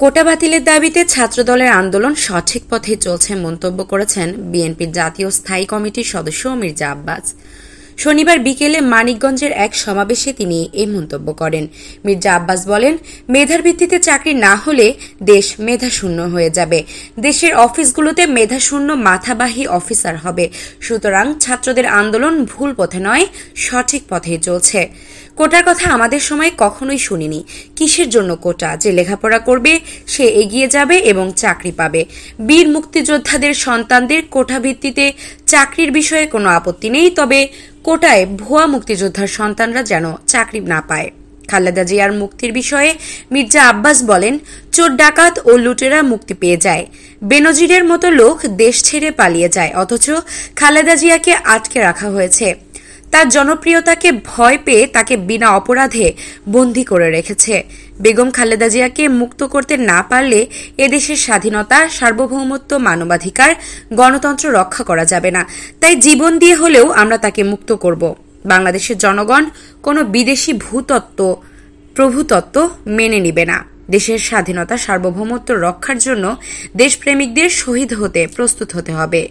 কোটা বাতিলের দাবিতে ছাত্রদলের আন্দোলন সঠিক পথে চলছে মন্তব্য করেছেন বিএনপির জাতীয় স্থায়ী কমিটির সদস্য মির্জা আব্বাস। শনিবার বিকেলে মানিকগঞ্জের এক সমাবেশে তিনি এই মন্তব্য করেন। মির্জা আব্বাস বলেন, মেধার ভিত্তিতে চাকরি না হলে দেশ মেধাশূন্য হয়ে যাবে। দেশের অফিসগুলোতে মেধাশূন্য মাথাবাহী অফিসার হবে। সুতরাং ছাত্রদের আন্দোলন ভুল পথে নয়, সঠিক পথেই চলছে। কোটার কথা আমাদের সময় কখনোই শুনিনি। কিসের জন্য কোটা? যে লেখাপড়া করবে সে এগিয়ে যাবে এবং চাকরি পাবে। বীর মুক্তিযোদ্ধাদের সন্তানদের কোটা ভিত্তিতে চাকরির বিষয়ে কোনো আপত্তি নেই, তবে কোটায় ভুয়া মুক্তিযোদ্ধার সন্তানরা যেন চাকরি না পায়। খালেদা জিয়ার মুক্তির বিষয়ে মির্জা আব্বাস বলেন, চোর ডাকাত ও লুটেরা মুক্তি পেয়ে যায়। বেনজিরের মতো লোক দেশ ছেড়ে পালিয়ে যায়, অথচ খালেদা জিয়াকে আটকে রাখা হয়েছে। তার জনপ্রিয়তাকে ভয় পেয়ে তাকে বিনা অপরাধে বন্দী করে রেখেছে। বেগম খালেদা জিয়াকে মুক্ত করতে না পারলে এদেশের স্বাধীনতা, সার্বভৌমত্ব, মানবাধিকার, গণতন্ত্র রক্ষা করা যাবে না। তাই জীবন দিয়ে হলেও আমরা তাকে মুক্ত করব। বাংলাদেশের জনগণ কোনো বিদেশি ভূতত্ত্ব, প্রভুতত্ত্ব মেনে নিবে না। দেশের স্বাধীনতা, সার্বভৌমত্ব রক্ষার জন্য দেশপ্রেমিকদের শহীদ হতে প্রস্তুত হতে হবে।